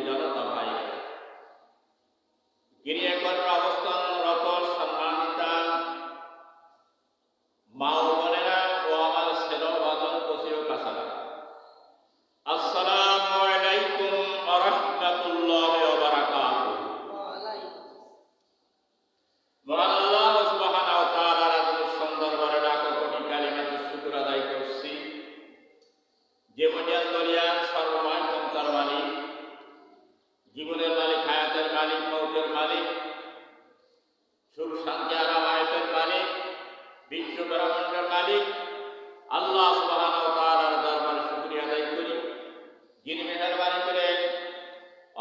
জনতা ভাই, গৃহকর্মে অবস্থানরত সম্মানিতা মা ও বোনেরা ও আমার স্নেহভাজন কচির কাছারা, আসসালামু আলাইকুম ওয়া রাহমাতুল্লাহি ওয়া বারাকাতুহু। মহান আল্লাহ সুবহানাহু ওয়া তাআলার আজকের সুন্দরবারে লাখো কোটি কালিমাতুশ শুকর আদায় করছি, যে মনিয়ান দরিয়ার সর্বময় ক্ষমতার মালিক, জীবনের মালিক, হায়াতের মালিক, মৌতের মালিক, সুখ শান্তি আরাম আয়েশের মালিক, বিশ্ব ব্রহ্মাণ্ডের মালিক আল্লাহ সুবহানাহু ওয়া তাআলার দরবারে শুকরিয়া আদায় করি, যিনি মেহেরবানি করে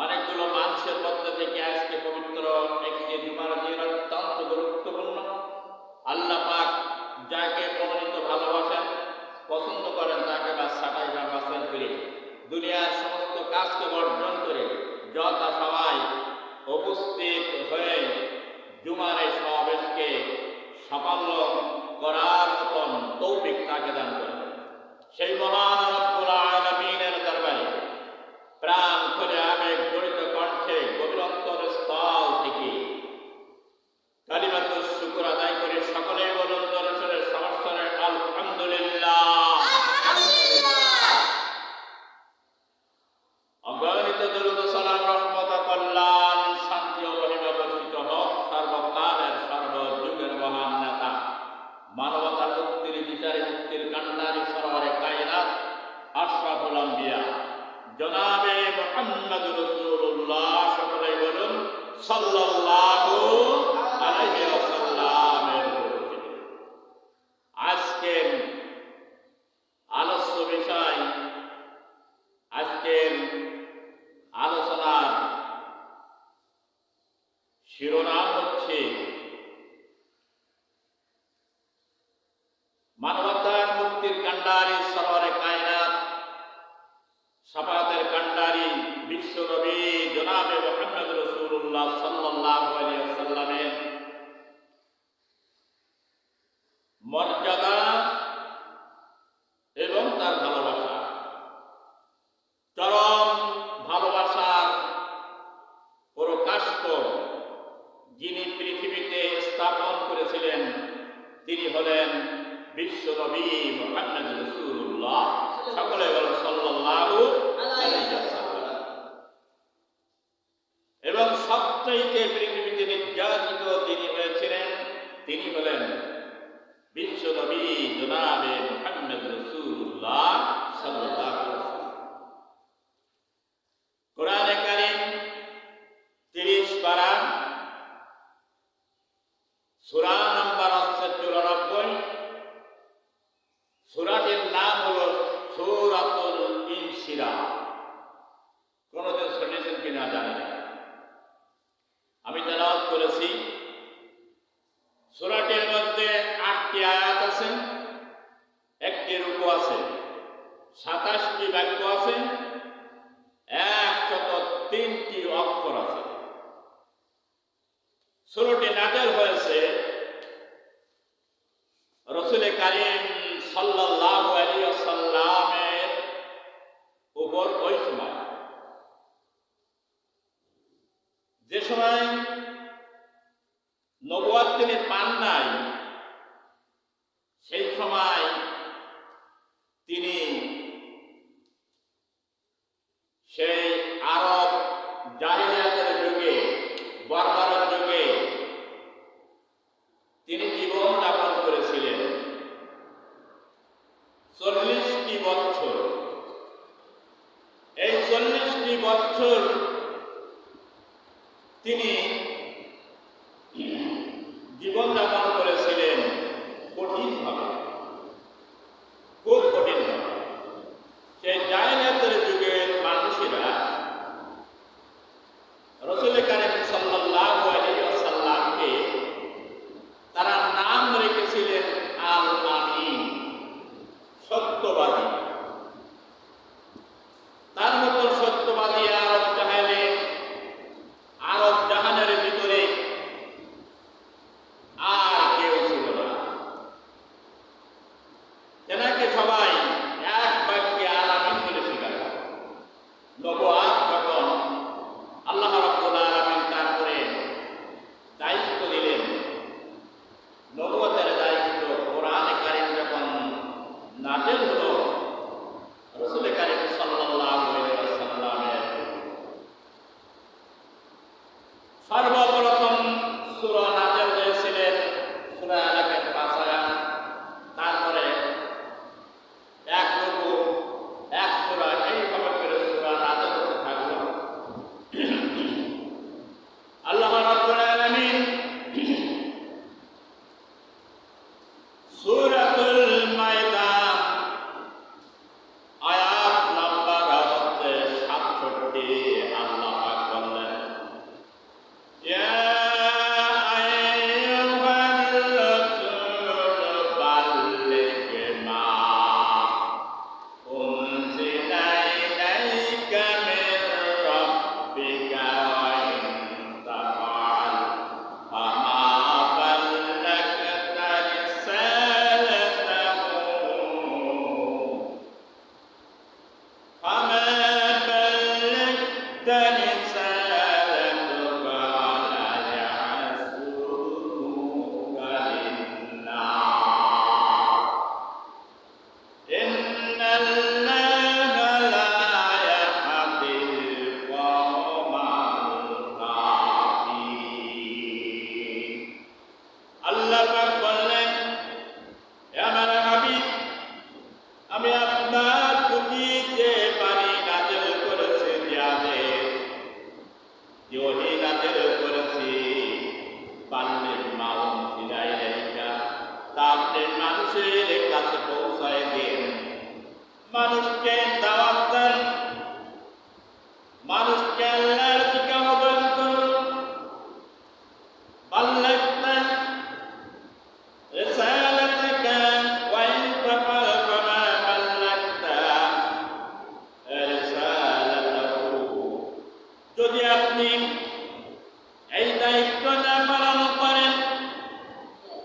অনেকগুলো মানুষের মধ্যে থেকে আজকে পবিত্র একটি জুমার দিন অত্যন্ত গুরুত্বপূর্ণ। আল্লাহ পাক যাকে মনোনীত ভালোবাসেন, পছন্দ করেন, তাকে ছাঁটাই বা বাছাই করে দুনিয়ার সমস্ত কাজকে বর্জন করে যথা সবাই উপস্থিত হয়ে জুমার এই সমাবেশকে সাফল্য করার মতন তৌফিক তাকে দান করেন। সেই মহান রব্বুল আলামিনের দরবারে প্রাণ খুলে আবেগ জড়িত কণ্ঠে গভীর অন্তরস্থল থেকে কালিমাতুশ শুকর আদায় করে সকলে বলুন দরসরে সমস্যরে আলহামদুলিল্লাহ। অগণিত দরুদ সালাম রহমত কল্যাণ শান্তি ও মহিমা বর্ষিত হোক সর্বকালের সর্বযুগের মহান নেতা, মানবতার মুক্তির বিচারে মুক্তির কান্ডারি সরওয়ারে কায়নাত আশরাফুল আম্বিয়া জনাবে মুহাম্মদুর রাসূলুল্লাহ, সকলে বলুন সাল্লাল্লাহু আলাইহি ওয়াসাল্লামের প্রতি। আজকের আলোচ্য বিষয়, আজকের আলোচনার শিরোনাম হচ্ছে মানবতার মুক্তির কান্ডারি সরওয়ারে কায়নাত শাফাতের কান্ডারি বিশ্বনবী জনাবে মুহাম্মদ রাসূলুল্লাহ সাল্লাল্লাহু আলাইহি ওয়াসাল্লামের মর্যাদা এবং তার ভালোবাসা, চরম ভালোবাসার প্রকাশ্য যিনি পৃথিবীতে স্থাপন করেছিলেন তিনি হলেন বিশ্বনবী মুহাম্মদ রাসূলুল্লাহ, সকলে বলেন সাল্লাল্লাহু আলাইহি ওয়াসাল্লাম। এবং সবচাইতে পৃথিবীতে নির্যাতিত যিনি হয়েছিলেন তিনি হলেন বিশ্বনবী জনাবে মুহাম্মদ রাসূলুল্লাহ সাল্লাল্লাহু আলাইহি ওয়াসাল্লাম। কোরআনে কারীম 30 পারা, সূরা নম্বর 94, সূরাটির নাম হলো সূরাতুল ইনশিরাহ। কোনদিন শুনেছেন কিনা জানি না, আমি তেলাওয়াত করেছি। সূরাটির মধ্যে 8টি আয়াত আছে, 1টি রুকু আছে, 27টি বাক্য আছে, 103টি অক্ষর আছে। সূরাটি নাযিল হয়েছে রাসূল কারীম সাল্লাল্লাহু আলাইহি ওয়াসাল্লামের উপর ওই সময়, যে সময় নবুয়ত তিনি পান নাই, সেই সময় তিনি সেই আরব জাহিলিয়াতের যুগে, বর্বরের যুগে তিনি জীবন যাপন করেছিলেন 40টি বছর। এই 40টি বছর তিনি জীবন যাপন করেছিলেন কঠিনভাবে, খুব কঠিনভাবে। সেই জাহিলিয়াতের যুগের মানুষেরা রাসূল কারীম সাল্লাল্লাহু আলাইহি ওয়াসাল্লামকে তারা নাম রেখেছিলেন আল আমিন, সত্যবাদী। তার মতো সত্যবাদী আরব জাহানের সর্বপ্রথম সূরা নাযিল হয়েছিলেন সূরা আলাকের ৫ আয়াত, তারপরে এক রুকু এক সূরা, এইভাবে করে সূরা নাযিল হতে থাকলো। আল্লাহ রাব্বুল আলামিন সূরাতুল মাইদা আয়াত নাম্বার হচ্ছে ৬৭। আল্লাহ পাক বললেন, ইয়া আইয়ুহার রাসূল বাল্লিগ মা উনজিলা ইলাইকা মির রাব্বিকা ওয়া ইন তাফআল ফামা বাল্লাগতা রিসালাতাহু فما بلغت رسالتك ولا يعصوك للناس إن الله لا يهدي القوم الكافرين। আল্লাহ পাক বললেন, হে আমার হাবিব, আমি আপনার প্রতি যে বাণী নাযিল করেছি, যে আদেশ, যে ওহী নাযিল করেছি, বাল্লিগ মা উনজিলা ইলাইকা, তা আপনি মানুষের কাছে পৌঁছায় দিন, মানুষকে দাওয়াত দেন, মানুষকে আল্লাহর দিকে আহ্বান করুন। বাল্লাগতা রিসালাতাকা ওয়া ইন তাফআল ফামা বাল্লাগতা রিসালাতাহু। যদি আপনি এই দায়িত্ব না পালন করেন,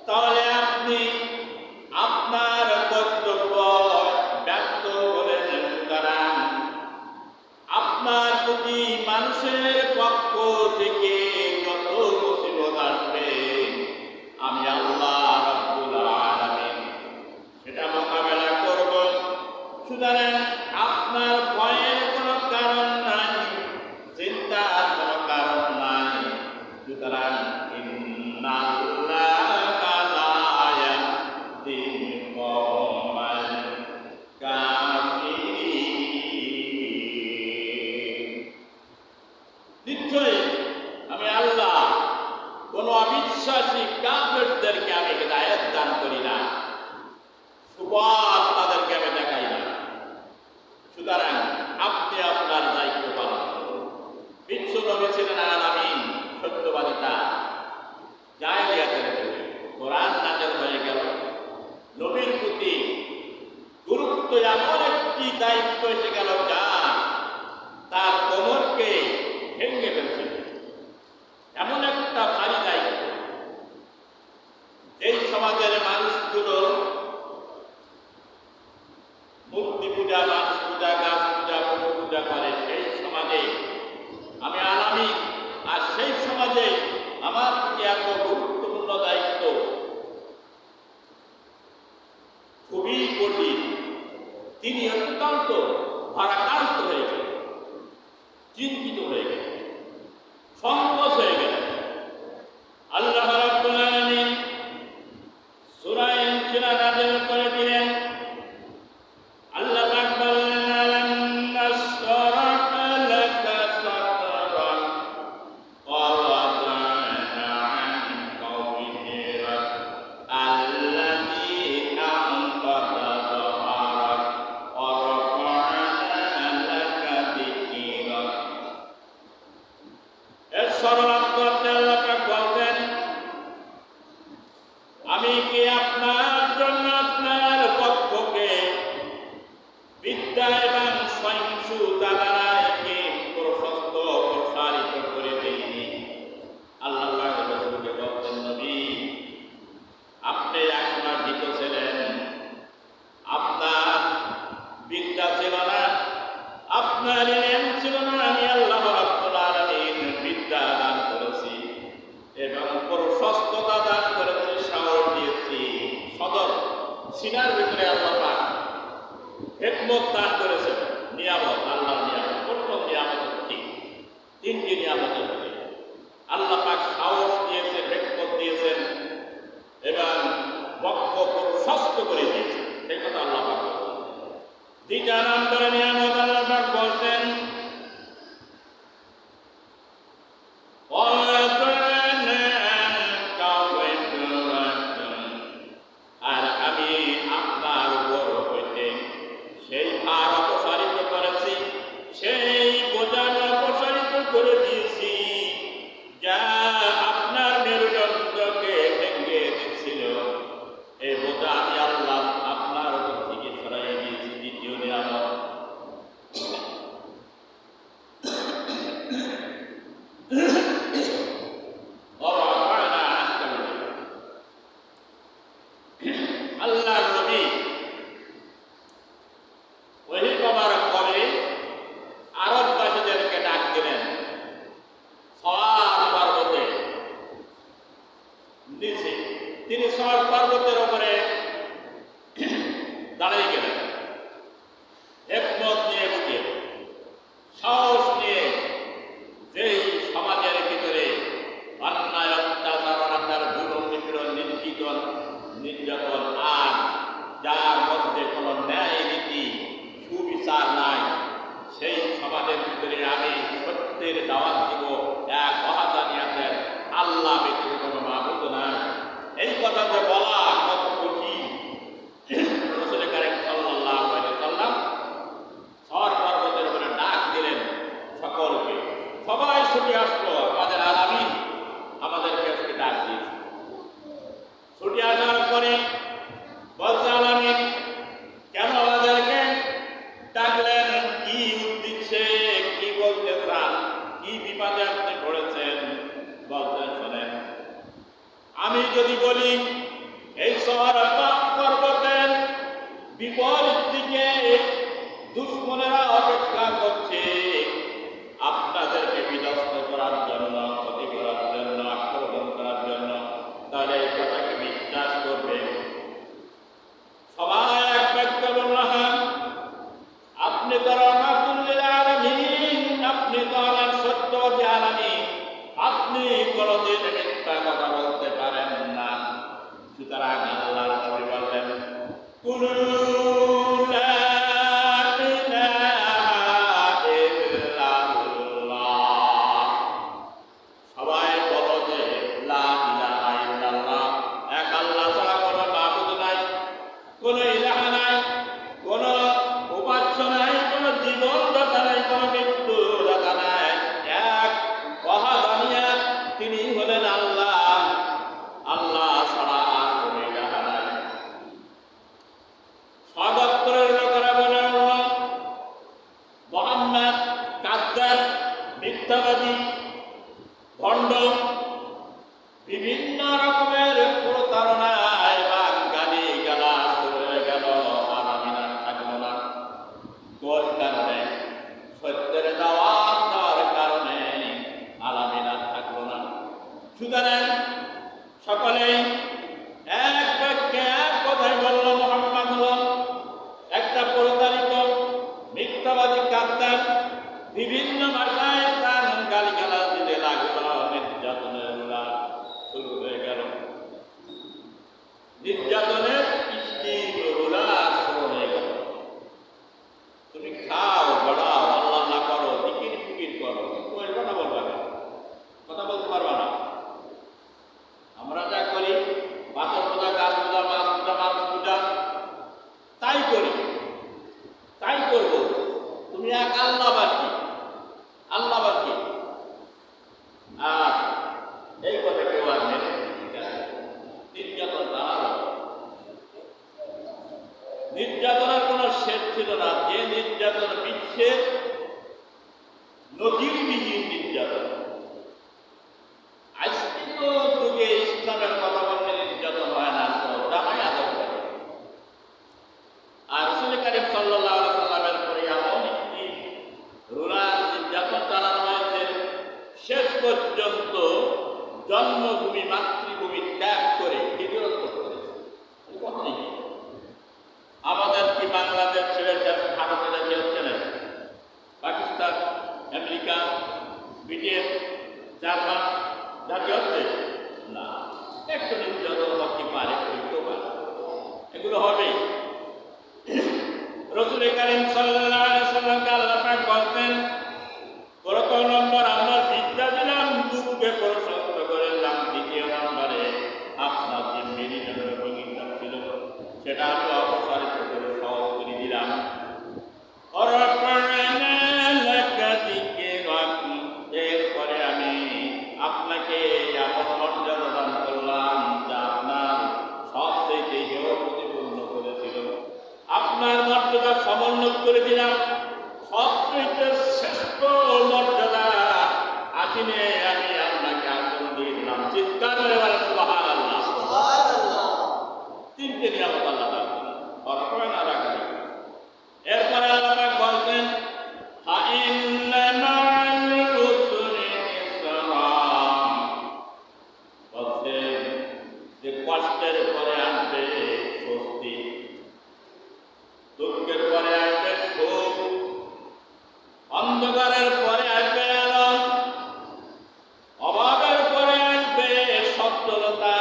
তাহলে আপনি আপনার কর্তব্য ব্যর্থ করেন। সুতরাং আপনার প্রতি মানুষের পক্ষ থেকে যত মুসিবত আসবে, আমি আল্লাহ রাব্বুল আলামিন সেটা মোকাবেলা করব। সুতরাং আপনার ভয়ের কোনো কারণ নাই, চিন্তার কোনো কারণ নাই। সুতরাং ইন্নাল্লাহা লা ইয়াহদিল কওমাল কাফিরিন। নিশ্চয়ই আমি আল্লাহ কোন অবিশ্বাসী কাফেরদেরকে আমি হিদায়াত দান করি না, সুপথ তাদেরকে আমি দেখাই না। সুতরাং আপনি আপনার দায়িত্ব পালন করুন। বিশ্ব নবী ছিলেন আলামিন, সত্যবাদিতা, জাহেলিয়াতের যুগে কোরআন নাযিল হয়ে গেল। নবীর প্রতি গুরুত্ব এমন একটি দায়িত্ব এসে গেল যা তার কোমরকে ভেঙে ফেলছিল। এমন একটা ভারী দায়িত্ব, এই সমাজের মানুষগুলো মূর্তি পূজা, মানুষ পূজা, গাছ পূজা, পশু পূজা করে। সেই সমাজে আমি আলামিন, আর সেই সমাজে আমার প্রতি এত গুরুত্বপূর্ণ দায়িত্ব খুবই কঠিন। তিনি অত্যন্ত ভারাক্রান্ত হয়ে গেলেন, চিন্তিত হয়ে গেলেন, সংকোচ হয়ে গেলেন। আল্লাহ রাব্বুল আলামিন সূরা ইনশিরাহ নাযিল করে দিলেন। আল্লাহ পাক বললেন, আলাম নাশরাহ লাকা সাদরাক ওয়া ওয়াদা'না আনকা ওযিরাক আল্লাযী আনকাযা যাহরাক ওয়া রাফa'না লাকা যিকরাক। এর সর্বার্থ আল্লাহ পাক বলতেন, আমি কি আপনার জন্য আপনার পক্ষকে বিদ্যা এবং সহিংসতা দ্বারা একে প্রশস্ত প্রসারিত করে দেইনি? আল্লাহ পাক রাসূলকে বলতেন, নবী, আপনি একবার ভীত ছিলেন, আপনার বিদ্যা ছিল না, আপনার ইলম ছিল না। আমি আল্লাহ রাব্বুল আলামিন বিদ্যা দান করেছি এবং প্রশস্ততা দান করেছি, সাহস দিয়েছি। সদর সিনার ভিতরে আল্লাহ পাক হিকমত দান করেছেন। নিয়ামত, আল্লাহর নিয়ামত, প্রথম নিয়ামত কি? তিনটি নিয়ামতের ভিতরে আল্লাহ পাক সাহস দিয়েছেন, হিকমত দিয়েছেন এবং বক্ষ প্রশস্ত করে দিয়েছেন। সেই কথা আল্লাহ পাক বলেছেন। দ্বিতীয় নম্বরে নিয়ামত আল্লাহ পাক বলছেন আর আমি আপনার উপর হইতে সেই ভার অপসারিত করেছি, সেই বোঝা অপসারিত করে দিয়েছি যা আপনার মেরুদণ্ডকে ভেঙে দিচ্ছিল। এই বোঝা আমি আল্লাহ আপনার উপর থেকে সরাইয়ে দিয়েছি। দ্বিতীয় নিয়ামত। আল্লাহর নবী ওহী মোবারক পড়ে আরববাসীদেরকে ডাক দিলেন সওয়ার পর্বতে নিচে। তিনি সওয়ার পর্বতের উপরে দাঁড়িয়ে গেলেন, হিকমত নিয়ে বুঝে, সাহস নিয়ে। যেই সমাজের ভিতরে অন্যায়, অত্যাচার, অনাচার, জুলুম, নিপীড়ন, নির্যাতন আর যার মধ্যে কোনো ন্যায় নীতি, সুবিচার নাই, সেই সমাজের ভিতরে আমি সত্যের দাওয়াত দিব, এক ওয়াহদানিয়াতের, আল্লাহ ব্যতীত কোনো মাবুদ নাই। এই কথা যে বলা কত কঠিন। রাসূল কারীম সাল্লাল্লাহু আলাইহি ওয়াসাল্লাম সওয়ার পর্বতের উপরে ডাক দিলেন সকলকে। সবাই ছুটে আসলো, আমাদের আলামিন আমাদেরকে আজকে ডাক দিয়েছে। ছুটে আসার পরে বলছে, আলামিন কেন আমাদেরকে ডাকলেন? কি উদ্দেশ্যে, কি বলতে চান, কি বিপদে আপনি পড়েছেন? বলছেন, শোনেন, আমি যদি বলি এই সওয়ার পর্বতের বিপরীত দিকে দুশমনেরা অপেক্ষা করছে আপনাদেরকে বিধ্বস্ত করার জন্য, ক্ষতি করার জন্য, আক্রমণ করার জন্য, তাহলে এই কথাকে বিশ্বাস করবে? সবাই এক বাক্যে বলল, হ্যাঁ, আপনি তো রাহমাতুল লিল আলামিন, আপনি তো হলেন সত্যবাদী আলামিন, আপনি কোনদিন মিথ্যা কথা বলতে পারেন না। সুতরাং আল্লাহর নবী বললেন, কুলু লা ইলাহা ইল্লাল্লাহ। সবাই বলো যে লা ইলাহা ইল্লাল্লাহ, এক আল্লাহ ছাড়া কোনো মাবুদ নাই, কোনো ইলাহা নাই, কোনো উপাস্য নাই, কোনো জীবনদাতা নাই, কোনো মৃত্যুদাতা নাই। এক ওয়াহদানিয়াত, তিনি হলেন আল্লাহ। আল্লাহ ছাড়া আর কোনো ইলাহা নাই। সদত্তরের লোকেরা বলে উঠল, মুহাম্মদ কায্যাব, মিথ্যাবাদী, ভণ্ড, বিভিন্ন রকমের প্রতারণায় বা গালি গালাজ হয়ে গেল, আলামিন আর থাকলো না। কোন কারণে? সত্যের দাওয়াত দেওয়ার কারণে আলামিন আর থাকলো না। সুতরাং সকলেই এক বাক্যে এক কথাই বলল, মুহাম্মদ হলো একটা প্রতারিত, মিথ্যাবাদী, কায্যাব। বিভিন্ন ভাষায় তার গালিগালাজ দিতে লাগলো। নির্যাতনের রুলা শুরু হয়ে গেল। নির্যাতনের স্টিম রুলা শুরু হয়ে গেল। তুমি খাও, বড়াও, আল্লাহ না করো, জিকির ফিকির করো, কিন্তু এর কথা বলবা না, কথা বলতে পারবা না। আমরা যা করি, পাথর পূজা, গাছ পূজা, মাছ পূজা, মানুষ পূজা, তাই করি, তাই করব। তুমি এক আল্লাহবাদী, আল্লাহবাদী। আর এই কথা কেউ আর মেনে নির্যাতন তার, নির্যাতনের কোনো শেষ ছিল না। যে নির্যাতন বিশ্বের নজিরবিহীন নির্যাতন। আজকে তো যুগে ইসলামের কথা বলতে নির্যাতন হয় না, তো জামাই আদর করে। আর রাসূল কারীম সাল্লাল্লাহু আলাইহি ওয়াসাল্লামের পরে এমন একটি রুলার নির্যাতন চালানো হয়েছে, শেষ পর্যন্ত জন্মভূমি, মাতৃভূমি ত্যাগ করে হিজরত করতে হয়েছে। আমাদের কি বাংলাদেশ ছেড়ে ভারতে যেতে হচ্ছে না? পাকিস্তান, আমেরিকা, ব্রিটেন, জার্মান, জাতি হচ্ছে না, একটু নির্যাতন হতে পারে, হইতে পারে, এগুলো হবেই। রাসূল কারীম সাল্লাল্লাহু আলাইহি ওয়াসাল্লামকে আল্লাহ পাক বলতেন, প্রথম নম্বর আমার বিদ্যা দিলাম, যুগকে প্রশস্ত করে দিলাম, দ্বিতীয় নম্বরে আপনার যে মেরুদণ্ডের ভঙ্গিটা ছিল সেটা আমি অপসারিত করে সহজ করে দিলাম। এরপরে আমি আপনাকে এমন মর্যাদা দান করলাম যা আপনার সবচেয়ে হেয় প্রতিপূর্ণ করেছিল। আপনার মর্যাদা সমুন্নত করে দিলাম, সবচেয়ে শ্রেষ্ঠ মর্যাদা আসিনে আমি আপনাকে আসন দিয়ে দিলাম। চিৎকার করে বলেন সুবহানাল্লাহ। তিনটে নিয়ামত আল্লাহ দান করলেন, অর্পণ আর রাখা। এরপরে আল্লাহ পাক বলতেন, বলছেন যে কষ্টের পরে আসবে স্বস্তি, দুঃখের পরে আসবে সুখ, অন্ধকারের পরে আসবে আলো, অভাবের পরে আসবে সচ্ছলতা।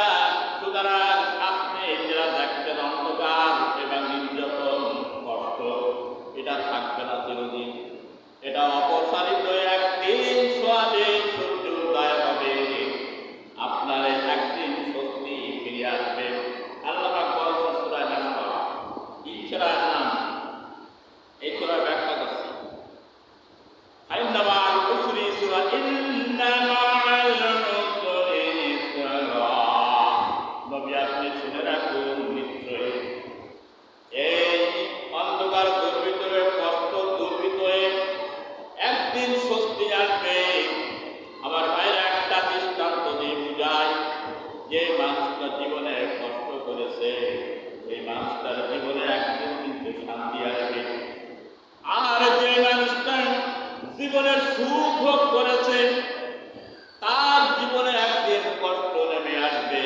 সুতরাং আপনি যারা দেখছেন অন্ধকার এবং নির্যাতন, কষ্ট, এটা থাকবে না চিরদিন, এটা অপসারিত একদিন সোয়ালে সূর্য উদয় হবে, আপনার একদিন স্বস্তি ফিরে আসবে। আল্লাহ পাক বলেছেন সূরা নাসর, ইশরার নাম, এই সূরা ব্যাখ্যা করছি, ইন্না মা'আল উসরি ইসরা, ইন্না মা'আল উসরি ইসরা। নবী আপনি শুনে রাখুন, নিশ্চয়ই এই অন্ধকার দুর্ভিতরে, কষ্ট দুর্ভিতরে একদিন স্বস্তি আসবে। আমার ভাইরা একটা দৃষ্টান্ত দিয়ে বুঝায়, যে মানুষটা জীবনে কষ্ট করেছে এই মানুষটার জীবনে একদিন কিন্তু শান্তি আসবে। আর যে মানুষটা জীবনের সুখ ভোগ করেছে তার জীবনে একদিন কষ্ট নেমে আসবে।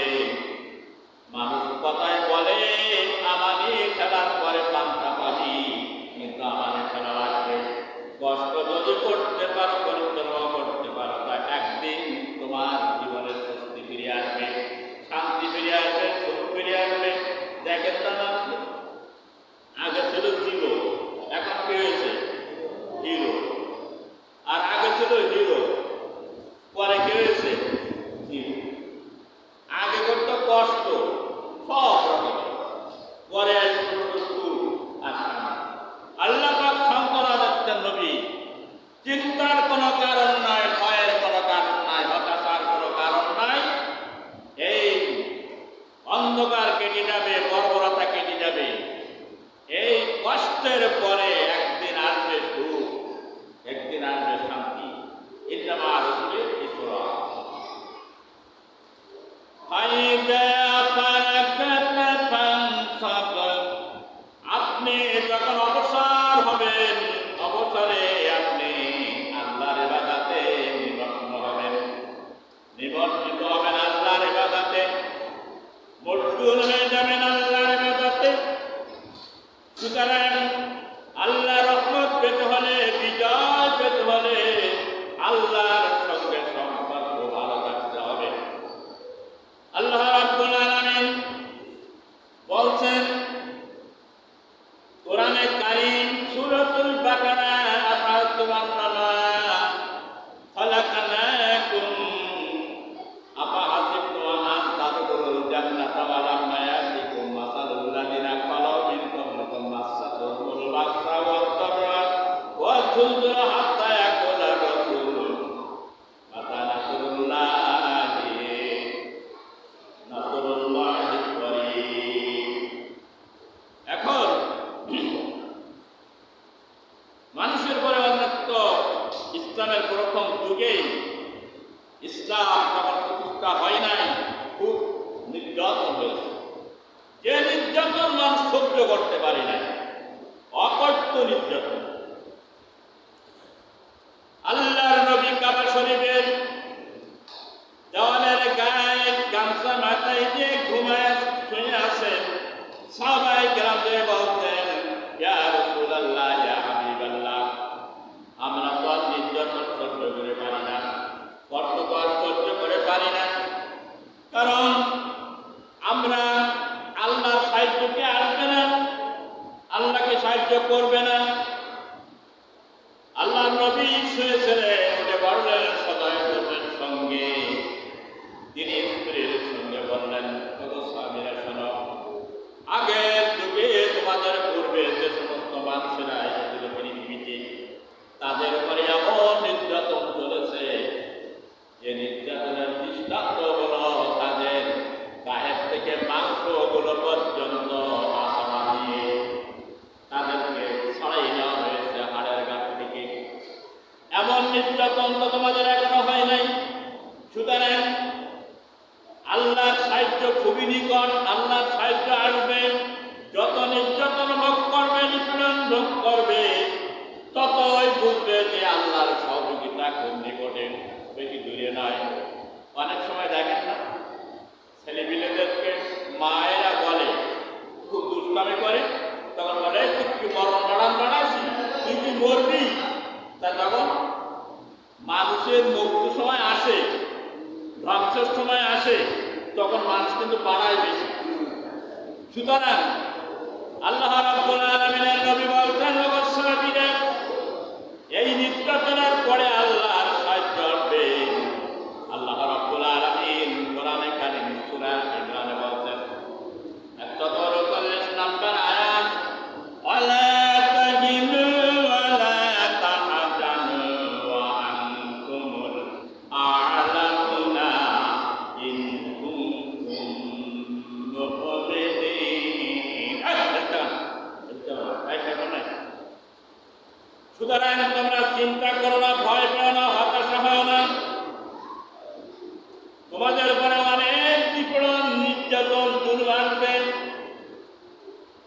মানুষ কথায় বলে আমানি খেলার পরে পান্তা পানি, কিন্তু আমানি খেলা লাগবে। কষ্ট যদি করতে পারো, পরিশ্রম করতে পারো, তা একদিন তোমার জীবনের স্বস্তি ফিরে আসবে, শান্তি ফিরে আসবে, সুখ ফিরে আসবে। দেখেন না, আগে ছিল জিরো, এখন কি হয়েছে হিরো। আর আগে ছিল হিরো, পরে কি হয়েছে হিরো। আগে করতো কষ্ট সব রকম, পরে আসবে সুখ আর শান্তি। আল্লাহ পাক শঙ্করা যাচ্ছেন নবী, চিন্তার কোনো কারণ নাই, ভয়ের কোনো কারণ নাই, হতাশার কোনো কারণ নাই। এই অন্ধকার কেটে যাবে, বর্বরতা কেটে যাবে, এই কষ্টের পরে একদিন আসবে সুখ, একদিন আসবে শান্তি। ইন্না মা'আল উসরি ইসরা। আপনি যখন অবসর হবেন, অবসরে আপনি আল্লাহর ইবাদতে নিমগ্ন হবেন, নিমজ্জিত হবেন আল্লাহর ইবাদতে, মশগুল হয়ে যাবেন আল্লাহর ইবাদতে। সুতরাং আল্লাহর রহমত পেতে হলে, বিজয় পেতে হলে আল্লাহর সঙ্গে সম্পর্ক ভালো রাখতে হবে। আল্লাহ রাব্বুল আলামিন বলছেন কোরআনে কারীম সূরাতুল বাকারা, আফাহাসিবতুন্নামা খালাকনাকুম আফাহাসিবতুম আন তাদখুলুল জান্নাতা ওয়া লাম্মা ইয়াতিকুম মাসালুল লাযিনা খালাউ মিন ক্বাবলিকুম মাসাতুহুমুল বাসা ওয়াদ দাররা ওয়া যুলজিলু হাত্তা ইয়াকুলা রাসূল মাতা নাসরুল্লাহি নাসরুল্লাহি করিম। এখন মানুষের পরে অন্যত্ব ইসলামের প্রথম যুগেই ইসলাম যখন প্রতিষ্ঠা হয় নাই, খুব নির্যাতন হয়েছে। যে নির্যাতন মানুষ সহ্য করতে পারে নাই, অকথ্য নির্যাতন। আল্লাহর নবী কাবা শরীফের দেওয়ালের গায়ে গামছা মাথায় দিয়ে ঘুমায় শুয়ে আছেন। সাহাবায়ে কেরাম বলতেন, ইয়া রাসূলুল্লাহ, ইয়া হাবিবাল্লাহ, আমরা তো আর নির্যাতন সহ্য করে পারি না, কষ্ট তো আর সহ্য করে পারি না। খুবই নিকট। আল্লাহর সাহায্য আসবে। যত নির্যাতন ভোগ করবে, নিপীড়ন ভোগ করবে, ততই বুঝবে যে আল্লাহর সহযোগিতা খুব নিকটে, বেশি দূরে নয়। অনেক সময় দেখেন না, ছেলেপিলেদেরকে মায়েরা বলে, খুব দুষ্কামি করে, তখন বলে তুই কি মরণ বাড়ান বাড়াচ্ছি, তুই কি মরবি। তা তখন মানুষের মৃত্যুর সময় আসে, ধ্বংসের সময় আসে, তখন মানুষ কিন্তু পাড়ায় বেশি। সুতরাং আল্লাহ রাব্বুল আলামিনের নবী বলছেন, অবশ্যই এই নির্যাতনের পরে আল্লাহর সাহায্য আসবে। আল্লাহ রাব্বুল আলামিন কোরআনে কারীম সূরা ইমরানে বলছেন 143 নম্বর আয়াত, ওয়ালা তাহিনু ওয়ালা তাহজানু ওয়া আনতুমুল আ'লাউনা ইন কুনতুম মুমিনিন। সুতরাং তোমরা চিন্তা করো না, ভয় পেও না, হতাশা হও না। তোমাদের উপরে অনেক নিপীড়ন, নির্যাতন, জুলুম আসবে।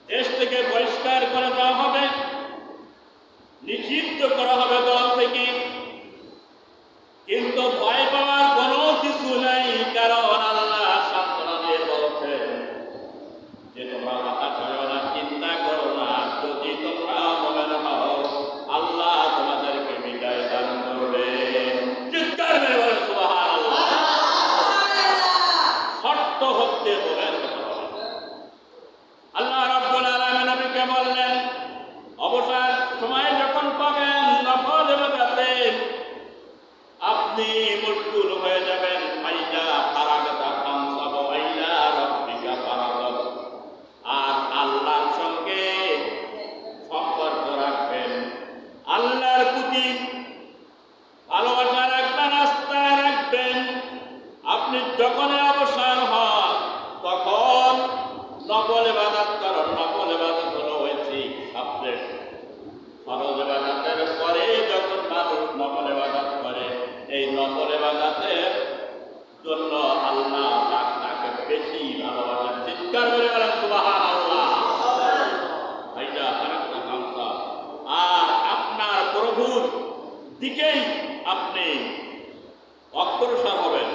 দেশ থেকে বহিষ্কার করে দেওয়া হবে, নিষিদ্ধ করা হবে দল থেকে। কিন্তু ভয় পাওয়ার কোনো কিছু নাই, কারণ আল্লাহ সান্ত্বনা দিয়ে বলছেন যে তোমরা হতাশ হও না, চিন্তা করো না। যদি তোমরা মুমিন হও, আল্লাহ তোমাদেরকে বিজয় দান করবে। চিৎকার মেরে বলেন সুবহানাল্লাহ। শর্ত হচ্ছে মুমিন হতে হবে। আল্লাহ রাব্বুল আলামিন নবীকে বললেন, অবসর সময় যখন পাবেন, নফল ইবাদতে আপনি মশগুল হয়ে যাবেন। ফাইদা ফারাগাতা ফানসাব ইলা রাব্বিকা ফারাগাব। আর আল্লাহর সঙ্গে সম্পর্ক রাখবেন, আল্লাহর প্রতি ভালোবাসা রাখবেন, আস্থা রাখবেন। আপনি যখন অবসর হন, তখন নফল ইবাদত করেন। নফল ইবাদত হলো হয়েছে সাবজেক্ট। ফরজ ইবাদতের পরে যখন মানুষ নফল ইবাদত করে, এই নফল ইবাদতের জন্য আল্লাহ তাকে বেশি ভালোবাসেন। চিৎকার করে বলেন সুবহানাল্লাহ। ভাইয়া আরেকটা হামসা, আর আপনার প্রভুর দিকেই আপনি অগ্রসর হবেন,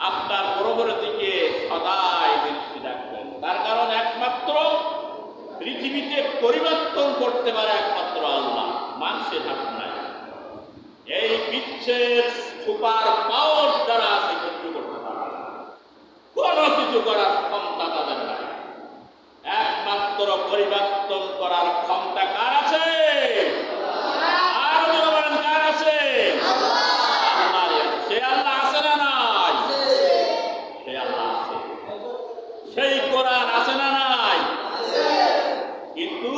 আপনার প্রভুর দিকে সদাই দৃষ্টি রাখবেন। তার কারণ একমাত্র পৃথিবীতে পরিবর্তন করতে পারে একমাত্র আল্লাহ, মানুষের হাত নাই। এই বিশ্বের সুপার পাওয়ার দ্বারা আছে কিছু করতে পারে না, কোনো কিছু করার ক্ষমতা তাদের নাই। একমাত্র পরিবর্তন করার ক্ষমতা কার আছে? আর বলেন কার আছে? আল্লাহর। সে আল্লাহ আছে না নাই? সে আল্লাহ আছে। সেই কোরআন আছে না নাই? কিন্তু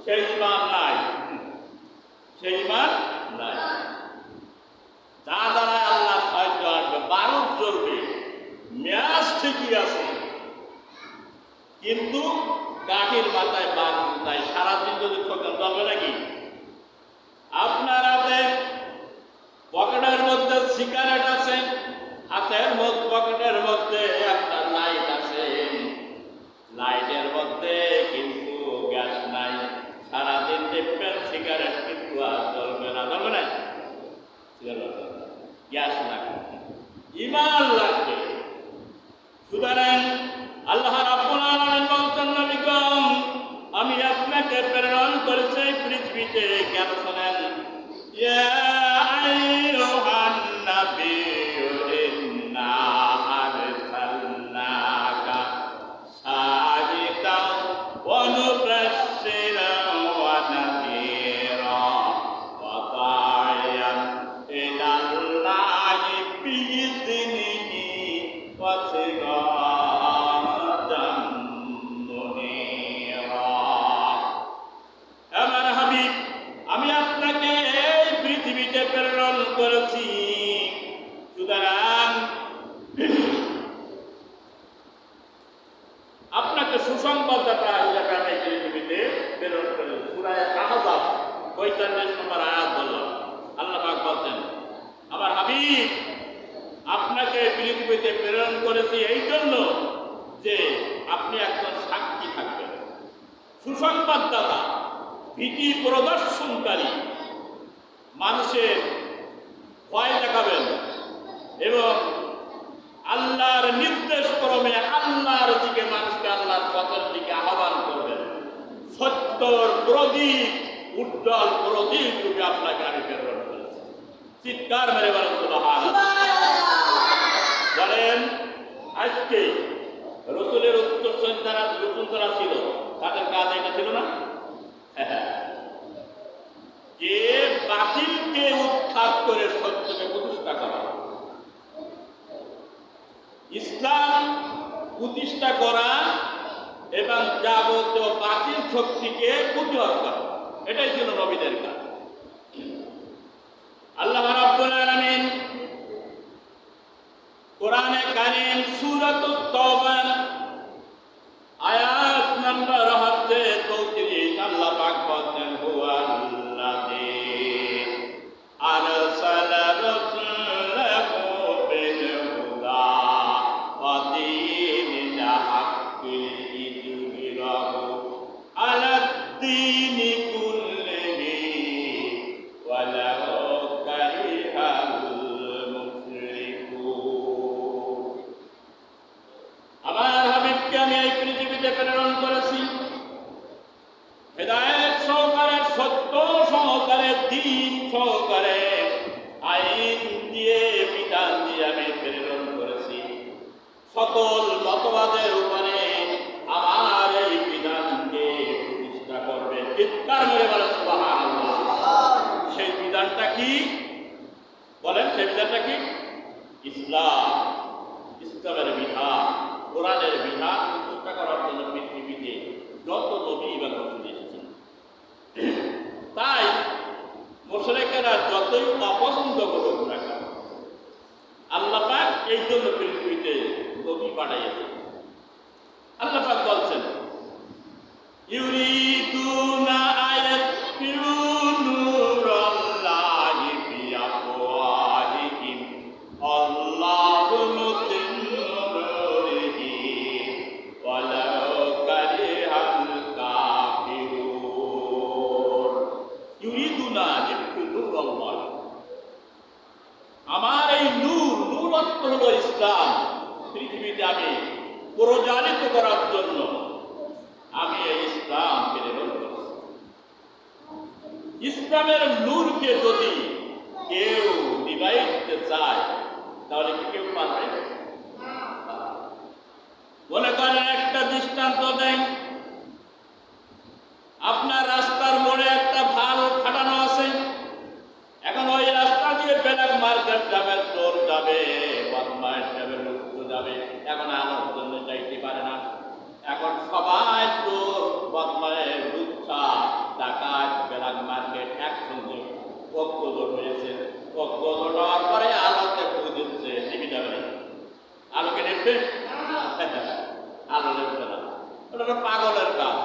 সেই ঈমান নাই, সেই ঈমান নাই। যা দ্বারা আল্লাহ সাহায্য আসবে, বারুদ জ্বলবে, মেয়াজ ঠিকই আছে, কিন্তু কাঠির মাথায় বারুদ নাই। সারাদিন যদি ঠোকেন জ্বলবে নাকি? আপনার হাতে পকেটের মধ্যে সিগারেট আছে, হাতের পকেটের মধ্যে একটা লাইট আছে, লাইটের মধ্যে কিন্তু গ্যাস নাই। সারাদিন দেখবেন সিগারেট কিন্তু আর জ্বলবে না, জ্বলবে না, গ্যাস লাগবে, ঈমান লাগবে। সুতরাং আল্লাহ রাব্বুল আলামিন বলছেন, নবীগণ আমি আপনাকে প্রেরণ করেছি পৃথিবীতে। কেন শোনেন, ইয়া আইয়ুহান নাবিয়্যু ইন্না আরসালনাকা শাহিদান ওয়া মুবাশশিরান ওয়া নাযীরা ওয়া দা'iyan ইলাল্লাহি বিইذনিহি ওয়া সিরাজাম মুনীরা। আমার হাবিব, আমি আপনাকে এই পৃথিবীতে পৃথিবীতে প্রেরণ করেছি এই জন্য যে আপনি একজন সাক্ষী থাকবেন, সুসংবাদদাতা, ভীতি প্রদর্শনকারী, মানুষের ভয় দেখাবেন এবং আল্লাহর নির্দেশ ক্রমে আল্লাহর দিকে মানুষকে আল্লাহর পথের দিকে আহ্বান করবেন। সত্যর প্রদীপ, উজ্জ্বল প্রদীপ রূপে আপনাকে আমি প্রেরণ করেছি। চিৎকার মেরে বলেন সুবহানাল্লাহ। বলেন আজকে রসুলের উত্তরসূরি যারা রসুল যারা ছিল তাদের কাজ এটা ছিল না? যে বাতিলকে উৎখাত করে সত্যকে প্রতিষ্ঠা করা, ইসলাম প্রতিষ্ঠা করা এবং যাবতীয় বাতিল শক্তিকে প্রতিহত করা, এটাই ছিল নবীদের কাজ। আল্লাহ রাব্বুল আলামিন কোরআনে কারীম সূরাতুত তাওবা আয়াত নম্বর 34 আল্লাহ পাক বলেন, হুয়াল্লাযী আরসালা রাসূলাহু বিল হুদা ওয়া দীনিল হাক্কি লিইয়ুযহিরাহু আলাদ-দীনি কুল্লিহি ওয়ালাউ কারিহাল মুশরিকুন। আমার হাবিবকে আমি এই পৃথিবীতে প্রেরণ করেছি হেদায়েত সহকারে, সত্য সহকারে, দ্বীন সহকারে, আইন দিয়ে, বিধান দিয়ে আমি প্রেরণ করেছি। সকল মতবাদের উপরে আমার এই বিধানকে প্রতিষ্ঠা করবে। চিৎকার মেরে বলেন সুবহানাল্লাহ। সেই বিধানটা কি বলেন? সেই বিধানটা কি? ইসলাম। ইসলামের বিধান, কোরআনের বিধান প্রতিষ্ঠা করার জন্য পৃথিবীতে যত নবী এবং রাসূল এসেছেন। তাই মুশরিকেরা যতই অপছন্দ করুক না কেন, আল্লাহ পাক এই জন্য পৃথিবীতে নবী পাঠাইছেন। আল্লাহ পাক বলছেন, ইউরিদুনা আয়াতফিউ নূরাল্লাহি বিআফওয়াহিহিম আল্লাহু মুতিম্মু নূরিহি ওয়ালাউ কারিহাল কাফিরুন। ইউরিদুনা আয়াতফিউ নূরাল্লাহি, আমার এই নূর, নূর অর্থ হলো ইসলাম, পৃথিবীতে আমি প্রজ্বলিত করার জন্য আমি এই ইসলাম প্রেরণ করেছি। ইসলামের নূরকে যদি কেউ নিভাই দিতে চায় তাহলে কি কেউ পারবে? মনে করেন একটা দৃষ্টান্ত দেন, আপনার রাস্তার মোড়ে একটা ভাল খাটানো আছে, এখন ওই রাস্তা দিয়ে ব্ল্যাক মার্কেট যাবে, চোর যাবে, বদমাইশ যাবে, লুচ্চ যাবে, এখন আলোর জন্য যাইতে পারে না। এখন সবাই চোর, বদমাইশ, লুচ্চা, ডাকাত, ব্ল্যাক মার্কেট একসঙ্গে পক্ষদোষ হয়েছে। পক্ষদোষ হওয়ার পরে আলোতে ফু দিচ্ছে, টিভি যাবে না, আলোকে নেবে, আলো নেবে না। ওটা তো পাগলের কাজ,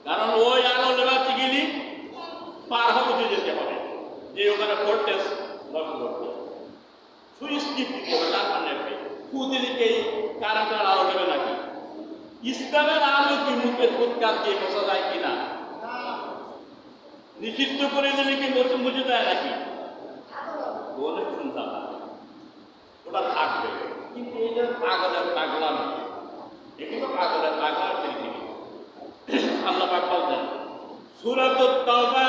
কারণ ওই আলো নেবাতে গেলে পার হতে যেতে হবে, যে ওখানে ভোল্টেজ লক্ষ্য করতে সুইচ টিপতে হবে, তারপর নেবে। খুদিলিকেই কারেন্টের আলো নেবে নাকি? ইসলামের আলো কি মুখে ফুৎকার দিয়ে বসা যায় কিনা? নিষিদ্ধ করে দিলে কি মুছে দেয় নাকি? বলে শুনতাম না, ওটা থাকবে। কিন্তু এটা পাগলের পাগলাম, এগুলো পাগলের পাগলাম পৃথিবী। আল্লাহ পাক বলছেন সূরাতুত তাওবা